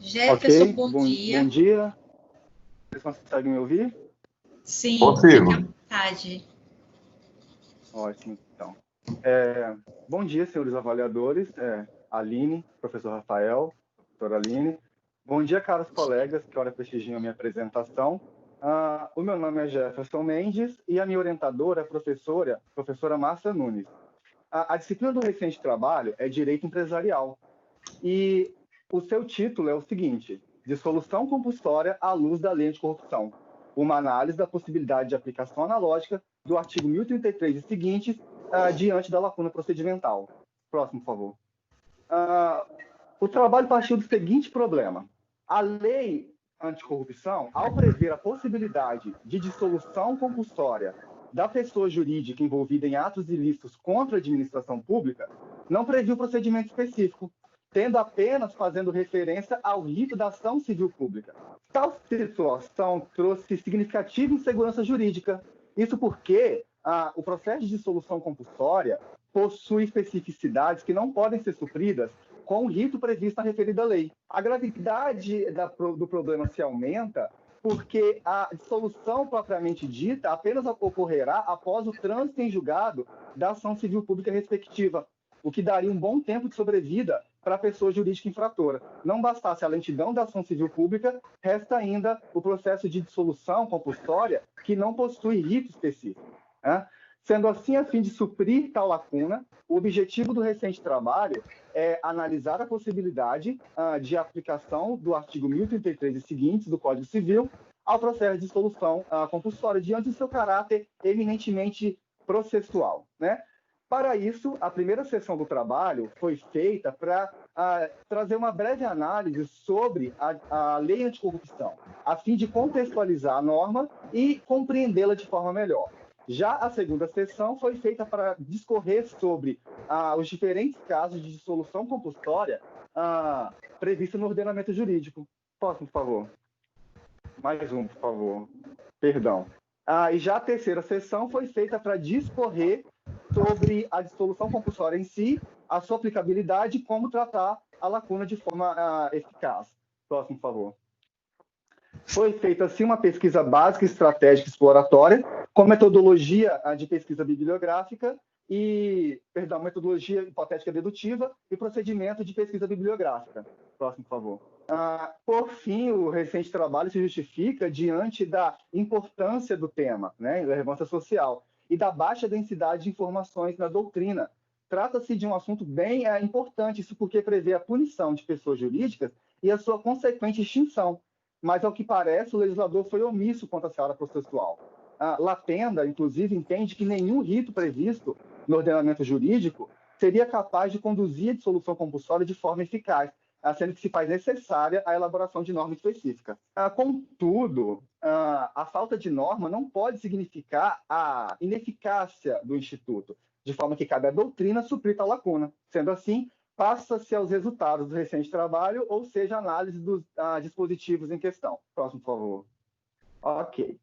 Jefferson, Ok, bom bom dia. dia. Vocês conseguem me ouvir? Sim, Consigo. fique à vontade. Ótimo, então. Bom dia, senhores avaliadores, Aline, professor Rafael, professora Aline. Bom dia, caros colegas, que ora prestigiam a minha apresentação. O meu nome é Jefferson Mendes e a minha orientadora é a professora Márcia Nunes. A disciplina do recente trabalho é Direito Empresarial e o seu título é o seguinte: Dissolução compulsória à luz da lei anticorrupção. Uma análise da possibilidade de aplicação analógica do artigo 1033 e seguintes diante da lacuna procedimental. Próximo, por favor. O trabalho partiu do seguinte problema. A lei anticorrupção, ao prever a possibilidade de dissolução compulsória da pessoa jurídica envolvida em atos ilícitos contra a administração pública, não previu procedimento específico, tendo apenas fazendo referência ao rito da ação civil pública. Tal situação trouxe significativa insegurança jurídica. Isso porque o processo de dissolução compulsória possui especificidades que não podem ser supridas com o rito previsto na referida lei. A gravidade do problema se aumenta porque a dissolução propriamente dita apenas ocorrerá após o trânsito em julgado da ação civil pública respectiva, o que daria um bom tempo de sobrevida para a pessoa jurídica infratora. Não bastasse a lentidão da ação civil pública, resta ainda o processo de dissolução compulsória, que não possui rito específico. Sendo assim, a fim de suprir tal lacuna, o objetivo do recente trabalho é analisar a possibilidade de aplicação do artigo 1033 e seguintes do Código Civil ao processo de dissolução compulsória, diante do seu caráter eminentemente processual, né? Para isso, a primeira sessão do trabalho foi feita para trazer uma breve análise sobre a lei anticorrupção, a fim de contextualizar a norma e compreendê-la de forma melhor. Já a segunda sessão foi feita para discorrer sobre os diferentes casos de dissolução compulsória previstos no ordenamento jurídico. Próximo, por favor. Mais um, por favor. Perdão. E já a terceira sessão foi feita para discorrer sobre a dissolução compulsória em si, a sua aplicabilidade e como tratar a lacuna de forma eficaz. Próximo, por favor. Foi feita, assim, uma pesquisa básica, estratégica e exploratória, com metodologia de pesquisa bibliográfica metodologia hipotética dedutiva e procedimento de pesquisa bibliográfica. Próximo, por favor. Por fim, o recente trabalho se justifica diante da importância do tema, né, da relevância social, e da baixa densidade de informações na doutrina. Trata-se de um assunto bem importante, isso porque prevê a punição de pessoas jurídicas e a sua consequente extinção. Mas, ao que parece, o legislador foi omisso quanto à seara processual. Lapenda, inclusive, entende que nenhum rito previsto no ordenamento jurídico seria capaz de conduzir a dissolução compulsória de forma eficaz, sendo que se faz necessária a elaboração de norma específica. Contudo, a falta de norma não pode significar a ineficácia do Instituto, de forma que cabe à doutrina suprir tal lacuna. Sendo assim, passa-se aos resultados do recente trabalho, ou seja, a análise dos dispositivos em questão. Próximo, por favor. Ok.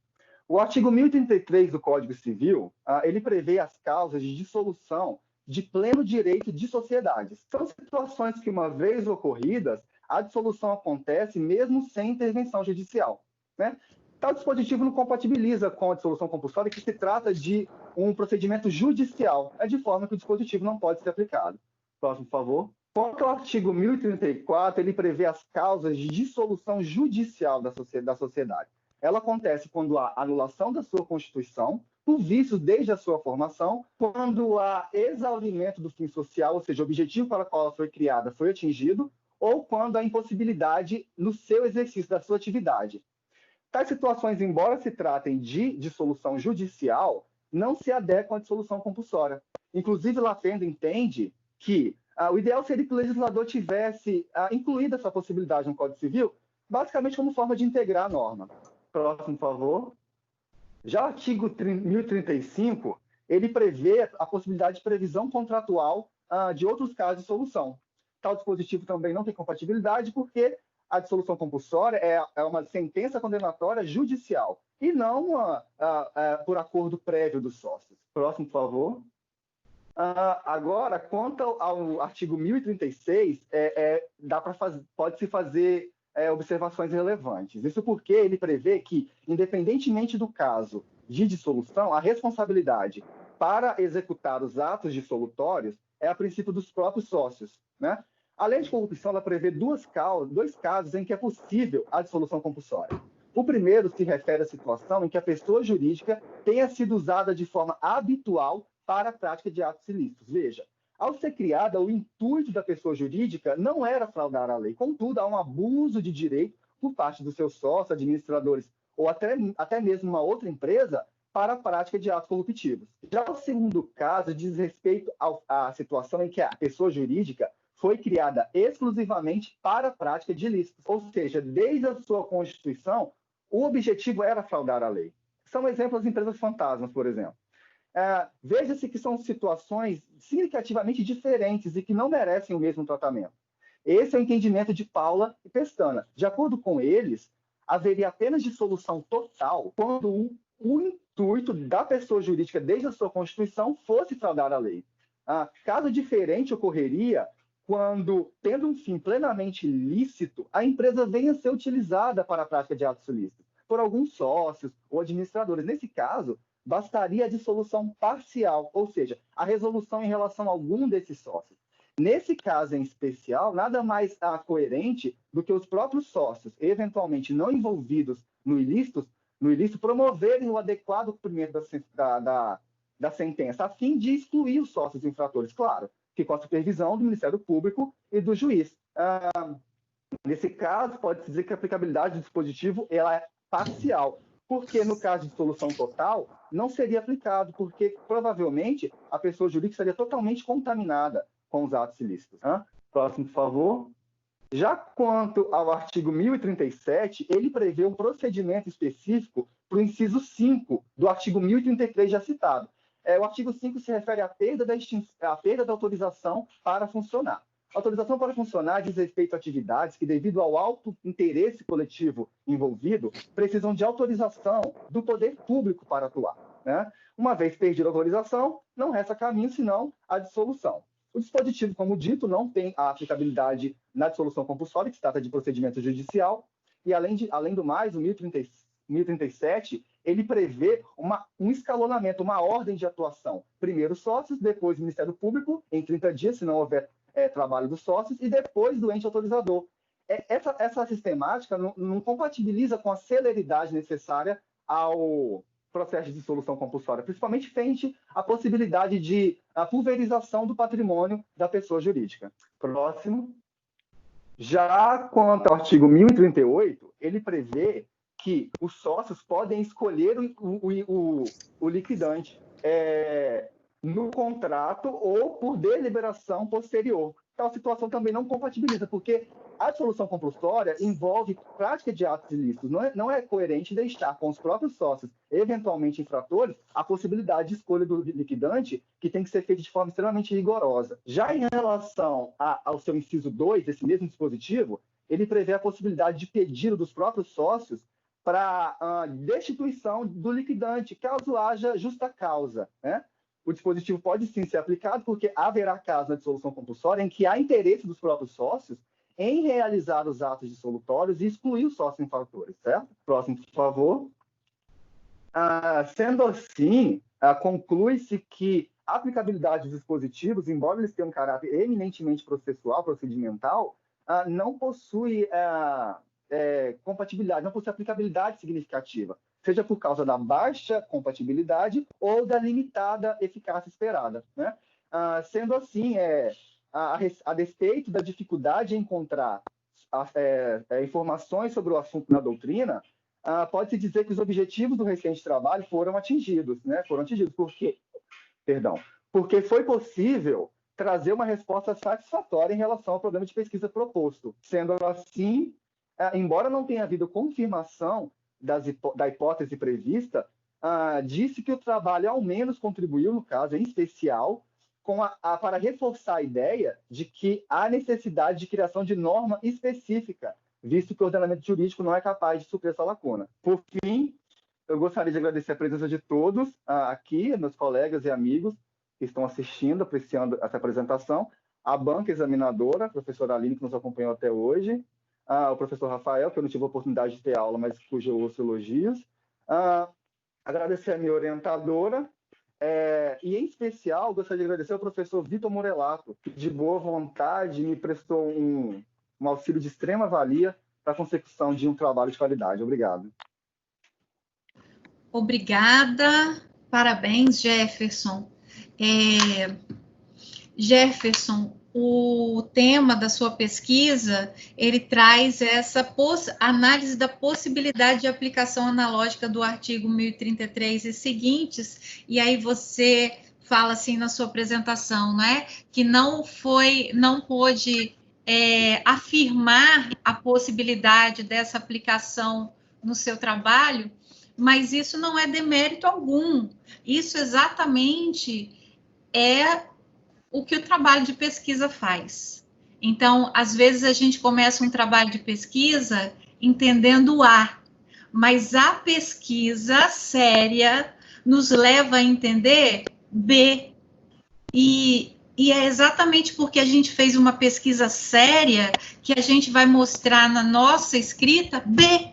O artigo 1033 do Código Civil, ele prevê as causas de dissolução de pleno direito de sociedades. São situações que, uma vez ocorridas, a dissolução acontece mesmo sem intervenção judicial, né? Tal dispositivo não compatibiliza com a dissolução compulsória, que se trata de um procedimento judicial, de forma que o dispositivo não pode ser aplicado. Próximo, por favor. Quanto ao artigo 1034, ele prevê as causas de dissolução judicial da sociedade. Ela acontece quando há anulação da sua Constituição, por vícios desde a sua formação, quando há exaurimento do fim social, ou seja, o objetivo para o qual ela foi criada foi atingido, ou quando há impossibilidade no seu exercício da sua atividade. Tais situações, embora se tratem de dissolução judicial, não se adequam à dissolução compulsória. Inclusive, Lapenda entende que o ideal seria que o legislador tivesse incluído essa possibilidade no Código Civil, basicamente como forma de integrar a norma. Próximo, por favor. Já o artigo 1035, ele prevê a possibilidade de previsão contratual de outros casos de dissolução. Tal dispositivo também não tem compatibilidade porque a dissolução compulsória é uma sentença condenatória judicial e não por acordo prévio dos sócios. Próximo, por favor. Agora, quanto ao artigo 1036, pode-se fazer observações relevantes. Isso porque ele prevê que, independentemente do caso de dissolução, a responsabilidade para executar os atos dissolutórios é a princípio dos próprios sócios, né? A lei de corrupção ela prevê dois casos em que é possível a dissolução compulsória. O primeiro se refere à situação em que a pessoa jurídica tenha sido usada de forma habitual para a prática de atos ilícitos. Veja, ao ser criada, o intuito da pessoa jurídica não era fraudar a lei, contudo, há um abuso de direito por parte dos seus sócios, administradores ou até mesmo uma outra empresa para a prática de atos corruptivos. Já o segundo caso diz respeito à situação em que a pessoa jurídica foi criada exclusivamente para a prática de ilícitos, ou seja, desde a sua constituição, o objetivo era fraudar a lei. São exemplos de empresas fantasmas, por exemplo. Veja-se que são situações significativamente diferentes e que não merecem o mesmo tratamento. Esse é o entendimento de Paula e Pestana. De acordo com eles, haveria apenas dissolução total quando o intuito da pessoa jurídica, desde a sua constituição, fosse fraudar a lei. Caso diferente ocorreria quando, tendo um fim plenamente lícito, a empresa venha a ser utilizada para a prática de atos ilícitos por alguns sócios ou administradores. Nesse caso, bastaria a dissolução parcial, ou seja, a resolução em relação a algum desses sócios. Nesse caso em especial, nada mais coerente do que os próprios sócios, eventualmente não envolvidos no ilícito, promoverem o adequado cumprimento da sentença, a fim de excluir os sócios infratores, claro, que com a supervisão do Ministério Público e do juiz. Nesse caso, pode-se dizer que a aplicabilidade do dispositivo ela é parcial, porque no caso de dissolução total, não seria aplicado, porque provavelmente a pessoa jurídica seria totalmente contaminada com os atos ilícitos. Próximo, por favor. Já quanto ao artigo 1037, ele prevê um procedimento específico para o inciso 5 do artigo 1033 já citado. O artigo 5 se refere à perda da autorização para funcionar. A autorização para funcionar diz respeito a atividades que, devido ao alto interesse coletivo envolvido, precisam de autorização do poder público para atuar, né? Uma vez perdida a autorização, não resta caminho senão a dissolução. O dispositivo, como dito, não tem a aplicabilidade na dissolução compulsória, que se trata de procedimento judicial, e, além do mais, o 1037, ele prevê um escalonamento, uma ordem de atuação. Primeiro sócios, depois o Ministério Público, em 30 dias, se não houver trabalho dos sócios, e depois do ente autorizador. Essa sistemática não compatibiliza com a celeridade necessária ao processo de dissolução compulsória, principalmente frente à possibilidade de pulverização do patrimônio da pessoa jurídica. Próximo. Já quanto ao artigo 1038, ele prevê que os sócios podem escolher o liquidante no contrato ou por deliberação posterior. Tal situação também não compatibiliza, porque a dissolução compulsória envolve prática de atos ilícitos. Não é coerente deixar com os próprios sócios, eventualmente infratores, a possibilidade de escolha do liquidante, que tem que ser feita de forma extremamente rigorosa. Já em relação ao seu inciso 2, desse mesmo dispositivo, ele prevê a possibilidade de pedido dos próprios sócios para destituição do liquidante, caso haja justa causa, né? O dispositivo pode sim ser aplicado, porque haverá caso na dissolução compulsória em que há interesse dos próprios sócios em realizar os atos dissolutórios e excluir os sócios infratores, certo? Próximo, por favor. Sendo assim, conclui-se que a aplicabilidade dos dispositivos, embora eles tenham um caráter eminentemente processual, procedimental, não possui compatibilidade, não possui aplicabilidade significativa, seja por causa da baixa compatibilidade ou da limitada eficácia esperada, né? Sendo assim, a despeito da dificuldade em encontrar informações sobre o assunto na doutrina, pode-se dizer que os objetivos do recente trabalho foram atingidos, né? Porque foi possível trazer uma resposta satisfatória em relação ao problema de pesquisa proposto. Sendo assim, embora não tenha havido confirmação da hipótese prevista, disse que o trabalho ao menos contribuiu, no caso em especial, para reforçar a ideia de que há necessidade de criação de norma específica, visto que o ordenamento jurídico não é capaz de suprir essa lacuna. Por fim, eu gostaria de agradecer a presença de todos aqui, meus colegas e amigos que estão assistindo, apreciando essa apresentação, a banca examinadora, a professora Aline, que nos acompanhou até hoje, o professor Rafael, que eu não tive a oportunidade de ter aula, mas cujo eu ouço elogios. Agradecer a minha orientadora, e, em especial, gostaria de agradecer ao professor Vitor Morelato, que, de boa vontade, me prestou um auxílio de extrema valia para a consecução de um trabalho de qualidade. Obrigado. Obrigada. Parabéns, Jefferson. Jefferson, o tema da sua pesquisa, ele traz essa análise da possibilidade de aplicação analógica do artigo 1033 e seguintes, e aí você fala assim na sua apresentação, né, que não pôde afirmar a possibilidade dessa aplicação no seu trabalho, mas isso não é demérito algum, isso exatamente é o que o trabalho de pesquisa faz. Então, às vezes a gente começa um trabalho de pesquisa entendendo o A, mas a pesquisa séria nos leva a entender B. E é exatamente porque a gente fez uma pesquisa séria que a gente vai mostrar na nossa escrita B.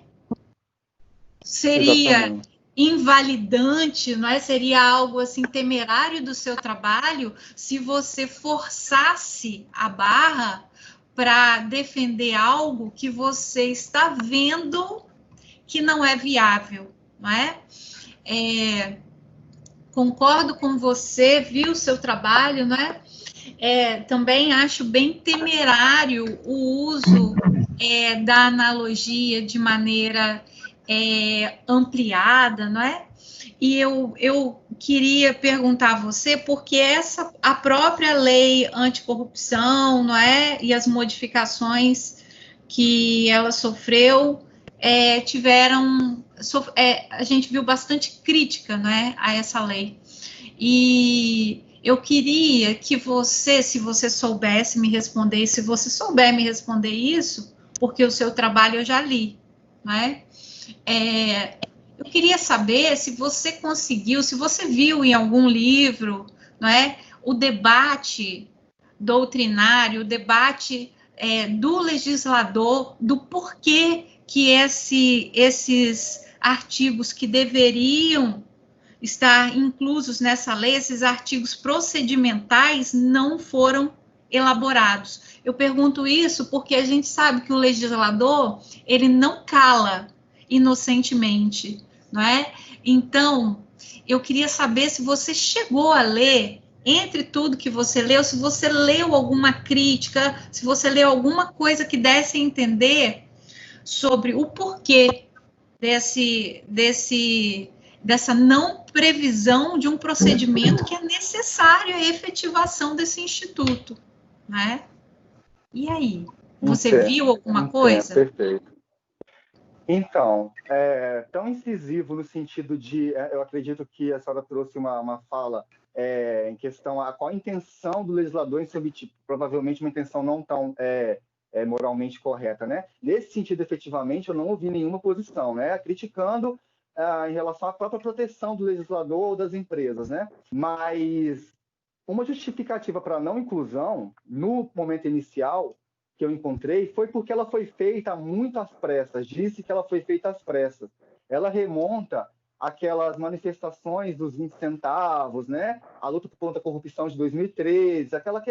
Seria Exatamente. invalidante, não é? Seria algo assim temerário do seu trabalho se você forçasse a barra para defender algo que você está vendo que não é viável, não é? Concordo com você, vi o seu trabalho, não é? Também acho bem temerário o uso da analogia de maneira ampliada, não é? E eu queria perguntar a você, porque a própria lei anticorrupção, não é? E as modificações que ela sofreu a gente viu bastante crítica, não é, a essa lei. E eu queria que você, se você soubesse me responder, e se você souber me responder isso, porque o seu trabalho eu já li, não é? Eu queria saber se você conseguiu, se você viu em algum livro, não é, o debate doutrinário, o debate do legislador, do porquê que esses artigos que deveriam estar inclusos nessa lei, esses artigos procedimentais não foram elaborados. Eu pergunto isso porque a gente sabe que o legislador, ele não cala inocentemente, não é? Então, eu queria saber se você chegou a ler, entre tudo que você leu, se você leu alguma crítica, se você leu alguma coisa que desse a entender sobre o porquê dessa não previsão de um procedimento que é necessário à efetivação desse instituto, né? E aí, você viu alguma coisa? Perfeito. Então, tão incisivo no sentido de, eu acredito que a senhora trouxe uma fala em questão a qual a intenção do legislador em se omitir, provavelmente uma intenção não tão moralmente correta, né? Nesse sentido, efetivamente, eu não ouvi nenhuma posição, né? Criticando em relação à própria proteção do legislador ou das empresas, né? Mas uma justificativa para a não inclusão, no momento inicial, que eu encontrei, foi porque ela foi feita muito às pressas. Disse que ela foi feita às pressas. Ela remonta àquelas manifestações dos 20 centavos, né? A luta contra a corrupção de 2013, aquelas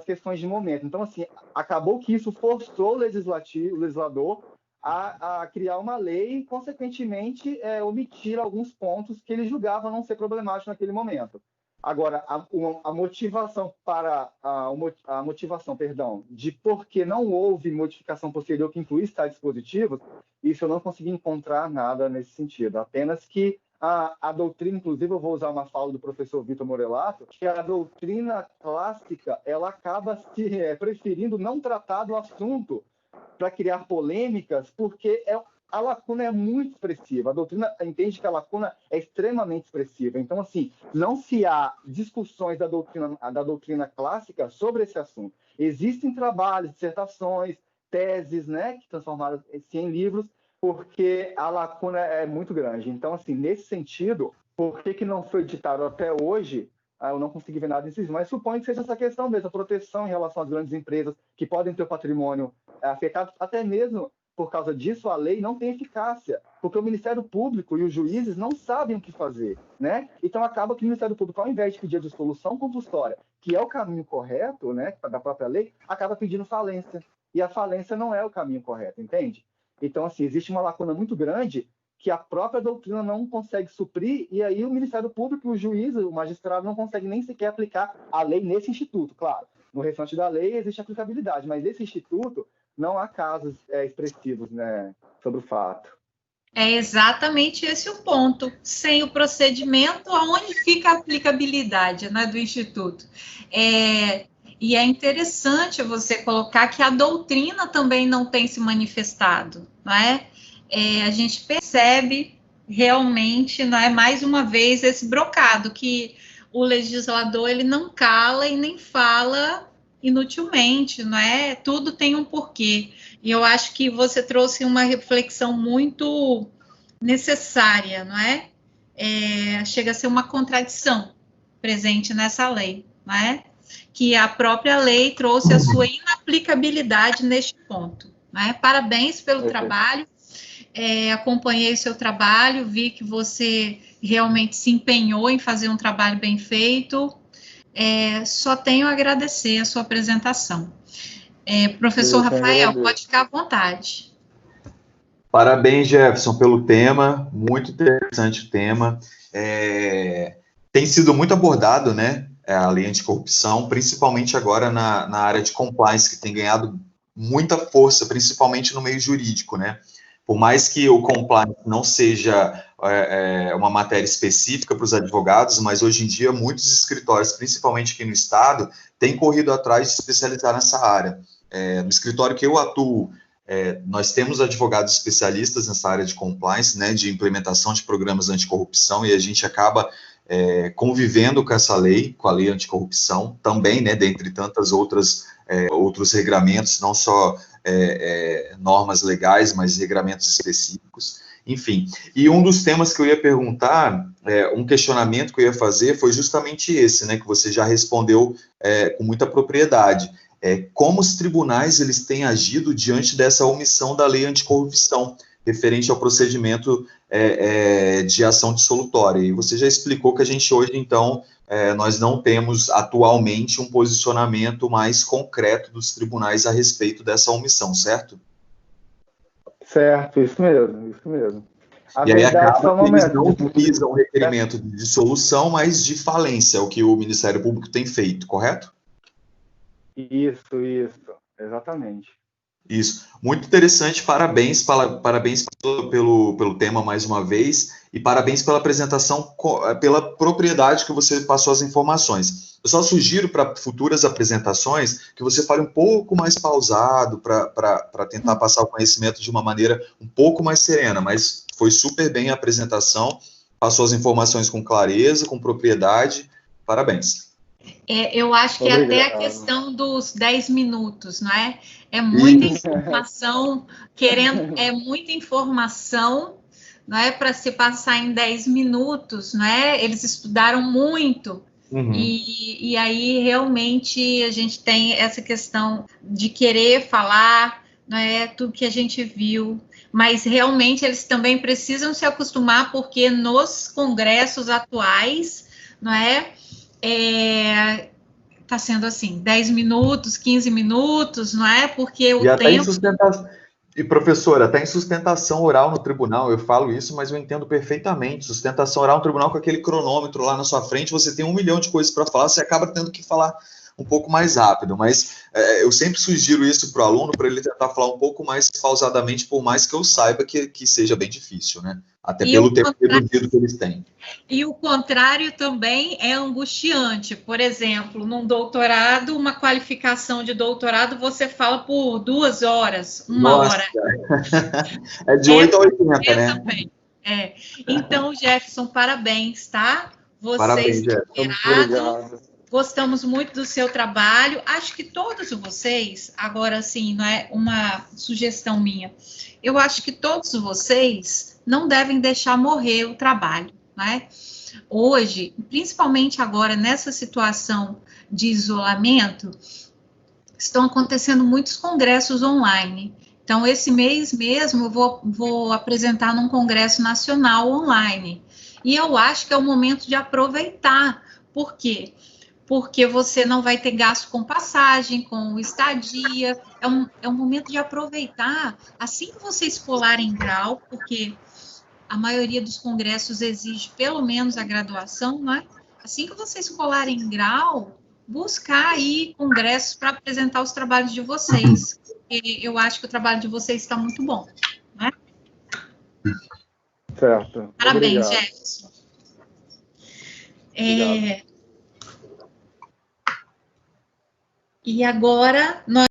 questões de momento. Então, assim, acabou que isso forçou o legislador a criar uma lei e, consequentemente, omitir alguns pontos que ele julgava não ser problemáticos naquele momento. Agora, a motivação de por que não houve modificação posterior que incluísse tais dispositivos, isso eu não consegui encontrar nada nesse sentido. Apenas que a doutrina, inclusive eu vou usar uma fala do professor Vitor Morelato, que a doutrina clássica ela acaba preferindo não tratar do assunto para criar polêmicas, porque a lacuna é muito expressiva. A doutrina entende que a lacuna é extremamente expressiva. Então, assim, não se há discussões da doutrina clássica sobre esse assunto. Existem trabalhos, dissertações, teses, né, que transformaram-se em livros, porque a lacuna é muito grande. Então, assim, nesse sentido, por que não foi ditado até hoje eu não consegui ver nada disso, mas suponho que seja essa questão mesmo, a proteção em relação às grandes empresas que podem ter o patrimônio afetado, até mesmo por causa disso, a lei não tem eficácia, porque o Ministério Público e os juízes não sabem o que fazer, né? Então, acaba que o Ministério Público, ao invés de pedir a dissolução compulsória, que é o caminho correto, né, da própria lei, acaba pedindo falência. E a falência não é o caminho correto, entende? Então, assim, existe uma lacuna muito grande que a própria doutrina não consegue suprir, e aí o Ministério Público, o juiz, o magistrado não consegue nem sequer aplicar a lei nesse instituto, claro. No restante da lei existe aplicabilidade, mas nesse instituto não há casos expressivos, né, sobre o fato. É exatamente esse o ponto. Sem o procedimento, aonde fica a aplicabilidade, né, do Instituto? E é interessante você colocar que a doutrina também não tem se manifestado, não é? A gente percebe realmente, não é, mais uma vez, esse brocado, que o legislador ele não cala e nem fala inutilmente, não é? Tudo tem um porquê. E eu acho que você trouxe uma reflexão muito necessária, não é? Chega a ser uma contradição presente nessa lei, não é? Que a própria lei trouxe a sua inaplicabilidade neste ponto, não é? Parabéns pelo trabalho, acompanhei o seu trabalho, vi que você realmente se empenhou em fazer um trabalho bem feito, só tenho a agradecer a sua apresentação. Professor Rafael, pode ficar à vontade. Parabéns, Jefferson, pelo tema, muito interessante o tema. Tem sido muito abordado, né, a lei anticorrupção, principalmente agora na área de compliance, que tem ganhado muita força, principalmente no meio jurídico, né? Por mais que o compliance não seja uma matéria específica para os advogados, mas hoje em dia muitos escritórios, principalmente aqui no estado, têm corrido atrás de se especializar nessa área. No escritório que eu atuo, nós temos advogados especialistas nessa área de compliance, né, de implementação de programas anticorrupção, e a gente acaba convivendo com essa lei, com a lei anticorrupção, também, né, dentre tantas outros regramentos, não só normas legais, mas regramentos específicos, enfim. E um dos temas que eu ia perguntar, um questionamento que eu ia fazer foi justamente esse, né, que você já respondeu com muita propriedade. Como os tribunais eles têm agido diante dessa omissão da lei anticorrupção, referente ao procedimento de ação dissolutória. E você já explicou que a gente hoje, então, nós não temos atualmente um posicionamento mais concreto dos tribunais a respeito dessa omissão, certo? Certo, isso mesmo. E aí acaba que eles não utilizam o requerimento de dissolução, mas de falência, o que o Ministério Público tem feito, correto? Isso, exatamente. Isso, muito interessante, parabéns pelo tema mais uma vez, e parabéns pela apresentação, pela propriedade que você passou as informações. Eu só sugiro para futuras apresentações que você fale um pouco mais pausado, para tentar passar o conhecimento de uma maneira um pouco mais serena, mas foi super bem a apresentação, passou as informações com clareza, com propriedade, parabéns. Eu acho que até a questão dos 10 minutos, não é? É muita informação, muita informação, não é? Para se passar em 10 minutos, não é? Eles estudaram muito, e aí realmente a gente tem essa questão de querer falar, não é? Tudo que a gente viu, mas realmente eles também precisam se acostumar, porque nos congressos atuais, não é? Está sendo assim, 10 minutos, 15 minutos, não é? Porque o tempo... E, professora, até em sustentação oral no tribunal, eu falo isso, mas eu entendo perfeitamente. Sustentação oral no tribunal, com aquele cronômetro lá na sua frente, você tem 1 milhão de coisas para falar, você acaba tendo que falar um pouco mais rápido, mas eu sempre sugiro isso para o aluno, para ele tentar falar um pouco mais pausadamente, por mais que eu saiba que seja bem difícil, né? Até pelo tempo reduzido que eles têm. E o contrário também é angustiante. Por exemplo, num doutorado, uma qualificação de doutorado, você fala por 2 horas, 1 hora. É de 8 a 80, né? Também. Então, Jefferson, parabéns, tá? Parabéns, Jefferson. Obrigado. Gostamos muito do seu trabalho. Acho que todos vocês, agora assim, não é uma sugestão minha, eu acho que todos vocês não devem deixar morrer o trabalho, não é? hoje, principalmente agora nessa situação de isolamento, estão acontecendo muitos congressos online. Então, esse mês mesmo, eu vou apresentar num congresso nacional online. E eu acho que é o momento de aproveitar. Por quê? Porque você não vai ter gasto com passagem, com estadia. É um momento de aproveitar. Assim que vocês colarem grau, porque a maioria dos congressos exige pelo menos a graduação, né? Assim que vocês colarem grau, buscar aí congressos para apresentar os trabalhos de vocês. E eu acho que o trabalho de vocês está muito bom, né? Certo. Parabéns, Obrigado. Jefferson. E agora nós